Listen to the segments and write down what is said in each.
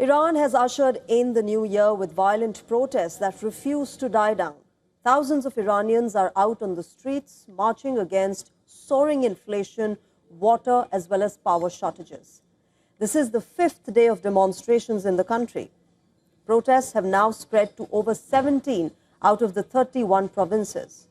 Iran has ushered in the new year with violent protests that refuse to die down. Thousands of Iranians are out on the streets marching against soaring inflation, water as well as power shortages. This is the 5th day of demonstrations in the country. Protests have now spread to over 17 out of the 31 provinces.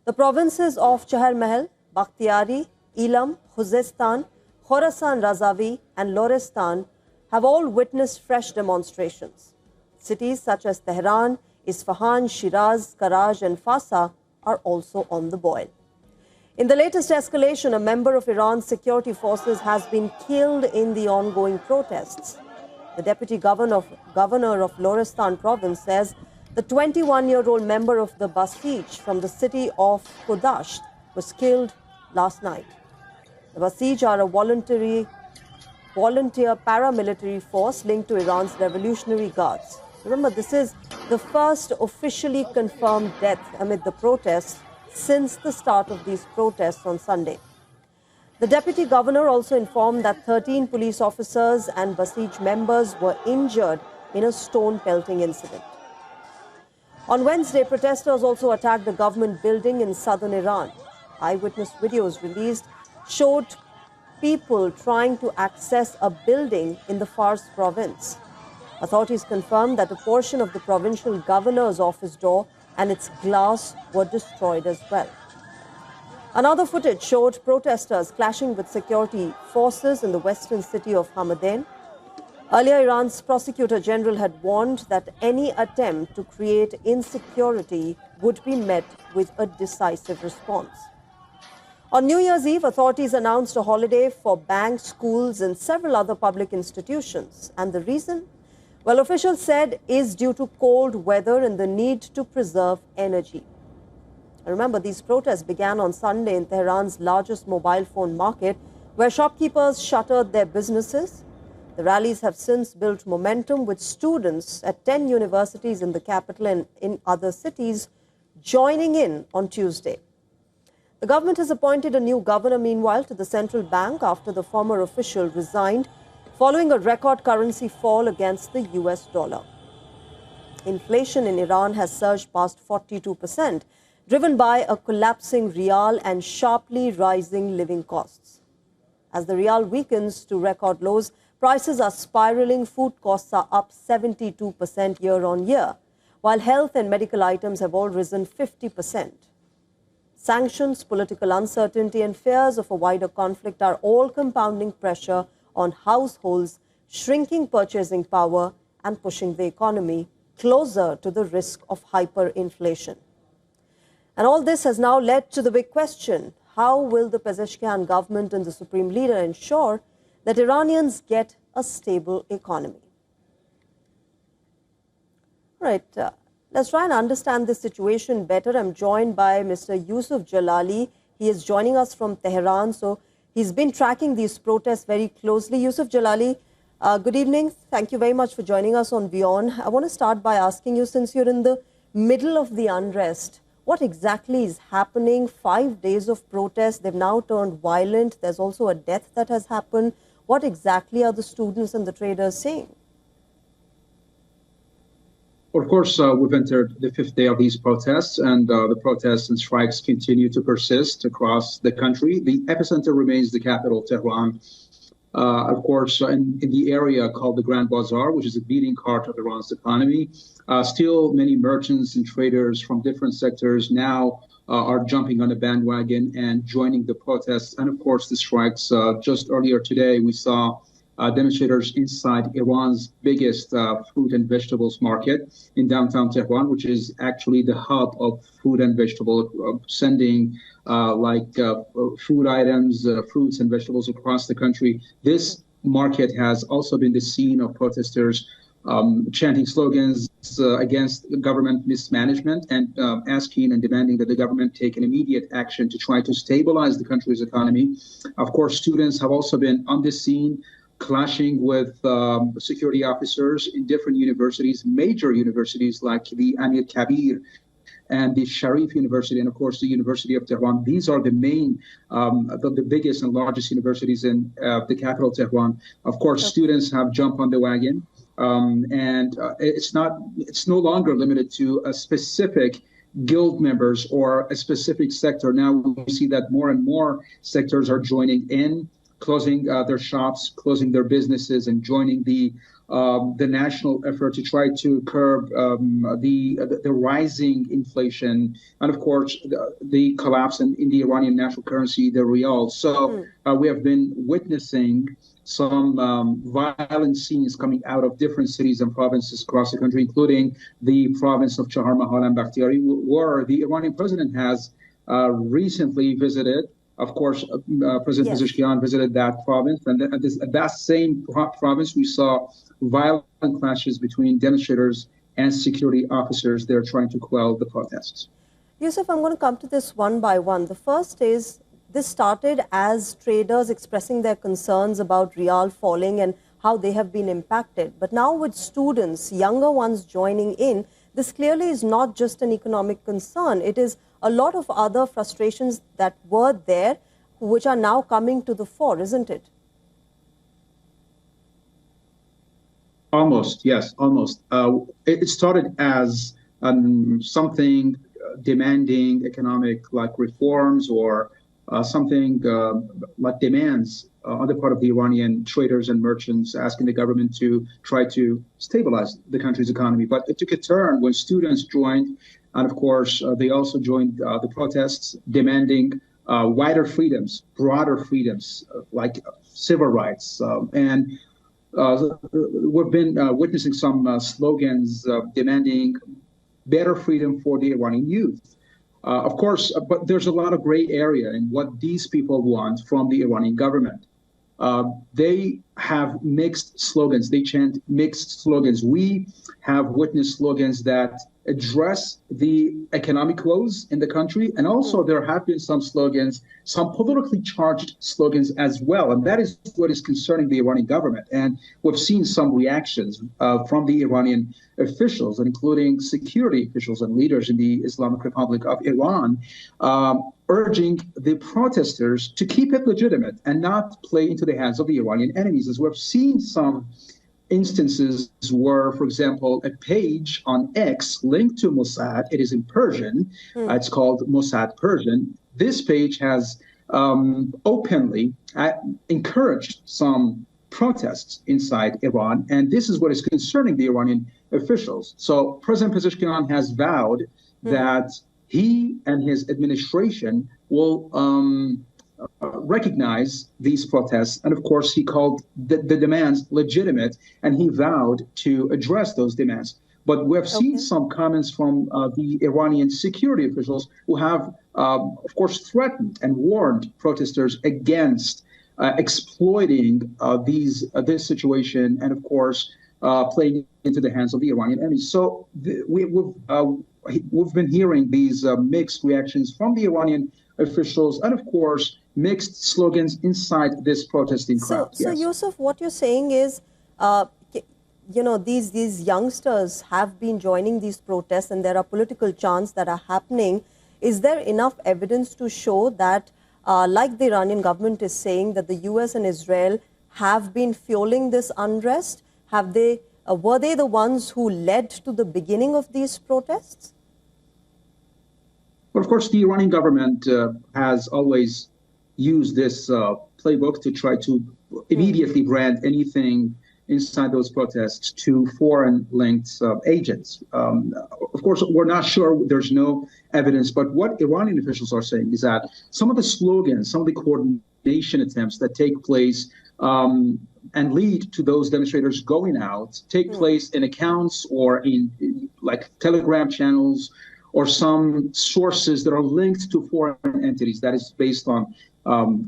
The provinces of Chaharmahal, Bakhtiari, Ilam, Khuzestan, Khorasan Razavi and Lorestan have all witnessed fresh demonstrations. Cities such as Tehran, Isfahan, Shiraz, Karaj and Fasa are also on the boil. In the latest escalation, a member of Iran's security forces has been killed in the ongoing protests. The deputy governor of Lorestan province says the 21-year-old member of the Basij from the city of Khudasht was killed last night. The Basij are a volunteer paramilitary force linked to Iran's Revolutionary Guards. Remember, this is the first officially confirmed death amid the protests since the start of these protests on Sunday. The deputy governor also informed that 13 police officers and Basij members were injured in a stone pelting incident. On Wednesday, protesters also attacked the government building in southern Iran. Eyewitness videos released showed people trying to access a building in the Fars province. Authorities confirmed that a portion of the provincial governor's office door and its glass were destroyed as well. Another footage showed protesters clashing with security forces in the western city of Hamadan. Earlier, Iran's prosecutor general had warned that any attempt to create insecurity would be met with a decisive response. On New Year's Eve, authorities announced a holiday for banks, schools and several other public institutions. And the reason? Well, officials said is due to cold weather and the need to preserve energy. Remember, these protests began on Sunday in Tehran's largest mobile phone market, where shopkeepers shuttered their businesses. The rallies have since built momentum, with students at 10 universities in the capital and in other cities joining in on Tuesday. The government has appointed a new governor, meanwhile, to the central bank after the former official resigned following a record currency fall against the US dollar. Inflation in Iran has surged past 42%, driven by a collapsing rial and sharply rising living costs. As the rial weakens to record lows, prices are spiraling. Food costs are up 72% year on year, while health and medical items have all risen 50%. Sanctions, political uncertainty and fears of a wider conflict are all compounding pressure on households, shrinking purchasing power and pushing the economy closer to the risk of hyperinflation. And all this has now led to the big question: how will the Pezeshkian government and the supreme leader ensure that Iranians get a stable economy? All right, let's try and understand this situation better. I'm joined by Mr. Yusuf Jalali. He is joining us from Tehran. So he's been tracking these protests very closely. Yusuf Jalali, good evening. Thank you very much for joining us on WION. I want to start by asking you, since you're in the middle of the unrest, what exactly is happening? 5 days of protest, they've now turned violent. There's also a death that has happened. What exactly are the students and the traders saying? Of course, we've entered the 5th day of these protests, and the protests and strikes continue to persist across the country. The epicenter remains the capital, Tehran. Of course, in the area called the Grand Bazaar, which is a beating heart of Iran's economy. Still, many merchants and traders from different sectors now are jumping on the bandwagon and joining the protests. And of course, the strikes. Just earlier today, we saw demonstrators inside Iran's biggest fruit and vegetables market in downtown Tehran, which is actually the hub of food and vegetable, sending food items, fruits and vegetables across the country. This market has also been the scene of protesters chanting slogans against government mismanagement and asking and demanding that the government take an immediate action to try to stabilize the country's economy. Of course, students have also been on the scene, clashing with security officers in different universities, major universities like the Amir Kabir and the Sharif University, and of course the University of Tehran. These are the main, the biggest and largest universities in the capital, Tehran. Of course, students have jumped on the wagon. It's no longer limited to a specific guild members or a specific sector. Now we see that more and more sectors are joining in, closing their shops, closing their businesses, and joining the national effort to try to curb the rising inflation, and of course the collapse in the Iranian national currency, the rial. So we have been witnessing some violent scenes coming out of different cities and provinces across the country, including the province of Chahar Mahal and Bakhtiari, where the Iranian president has recently visited. Of course, President Pezeshkian visited that province, and at that same province, we saw violent clashes between demonstrators and security officers there trying to quell the protests. Yusuf, I'm going to come to this one by one. The first is, this started as traders expressing their concerns about rial falling and how they have been impacted. But now with students, younger ones joining in, this clearly is not just an economic concern. It is a lot of other frustrations that were there, which are now coming to the fore, isn't it? Almost, yes, almost. It started as something demanding economic reforms or something like demands on the part of the Iranian traders and merchants, asking the government to try to stabilize the country's economy. But it took a turn when students joined, and of course, they also joined the protests demanding wider freedoms, broader freedoms, like civil rights. And we've been witnessing some slogans demanding better freedom for the Iranian youth. Of course, but there's a lot of gray area in what these people want from the Iranian government. They have mixed slogans. They chant mixed slogans. We have witnessed slogans that address the economic woes in the country. And also there have been some slogans, some politically charged slogans as well. And that is what is concerning the Iranian government. And we've seen some reactions from the Iranian officials, including security officials and leaders in the Islamic Republic of Iran, urging the protesters to keep it legitimate and not play into the hands of the Iranian enemies. As we've seen some instances where, for example, a page on X linked to Mossad, it is in Persian, it's called Mossad Persian. This page has openly encouraged some protests inside Iran, and this is what is concerning the Iranian officials. So President Pezeshkian has vowed that he and his administration will recognize these protests. And of course, he called the demands legitimate, and he vowed to address those demands. But we have seen some comments from the Iranian security officials who have, of course, threatened and warned protesters against exploiting this situation and, of course, playing into the hands of the Iranian enemies. So we've been hearing these mixed reactions from the Iranian officials and, of course, mixed slogans inside this protesting crowd. So Yusuf, what you're saying is, these youngsters have been joining these protests and there are political chants that are happening. Is there enough evidence to show that, like the Iranian government is saying, that the US and Israel have been fueling this unrest? Were they the ones who led to the beginning of these protests? But of course, the Iranian government has always used this playbook to try to immediately brand anything inside those protests to foreign-linked agents. Of course, we're not sure, there's no evidence, but what Iranian officials are saying is that some of the slogans, some of the coordination attempts that take place and lead to those demonstrators going out take place in accounts or in Telegram channels or some sources that are linked to foreign entities. That is based on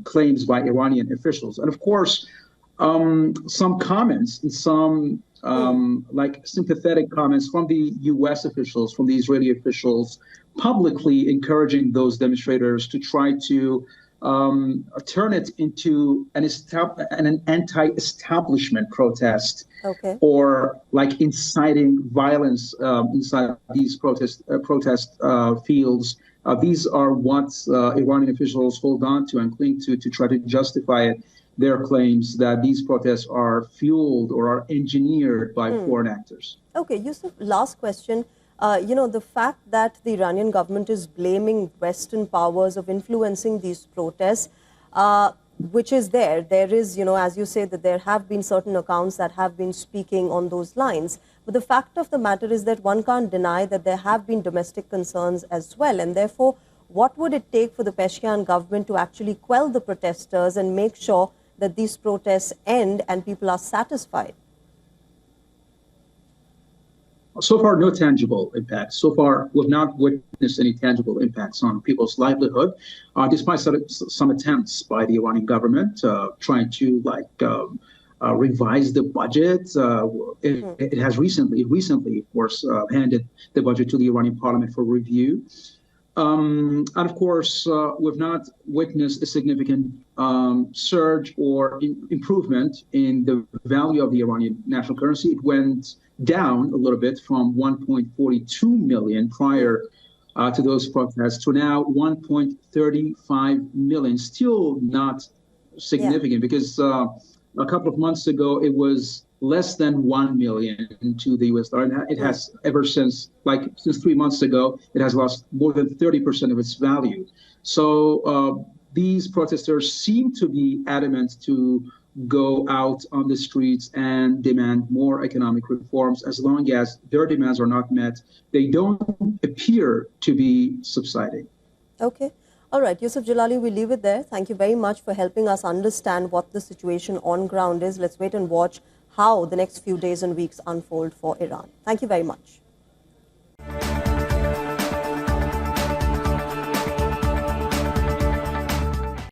claims by Iranian officials. And of course, some comments and some sympathetic comments from the US officials, from the Israeli officials, publicly encouraging those demonstrators to try to turn it into an anti-establishment protest, or inciting violence inside these protest fields. These are what Iranian officials hold on to and cling to try to justify it. their claims that these protests are fueled or are engineered by foreign actors. Okay, Yusuf, last question. The fact that the Iranian government is blaming Western powers of influencing these protests, which is there. There is, as you say, that there have been certain accounts that have been speaking on those lines. But the fact of the matter is that one can't deny that there have been domestic concerns as well. And therefore, what would it take for the Peshkian government to actually quell the protesters and make sure that these protests end and people are satisfied? So far, no tangible impacts. So far, we've not witnessed any tangible impacts on people's livelihood, despite some attempts by the Iranian government trying to revise the budget. It has recently, of course, handed the budget to the Iranian parliament for review. And of course, we've not witnessed a significant surge or improvement in the value of the Iranian national currency. It went down a little bit from 1.42 million prior to those protests to now 1.35 million. Still not significant because a couple of months ago it was less than 1 million to the US dollar. And it has ever since 3 months ago, it has lost more than 30% of its value. So these protesters seem to be adamant to go out on the streets and demand more economic reforms. As long as their demands are not met, they don't appear to be subsiding. Okay. All right, Yusuf Jalali, we'll leave it there. Thank you very much for helping us understand what the situation on ground is. Let's wait and watch how the next few days and weeks unfold for Iran. Thank you very much.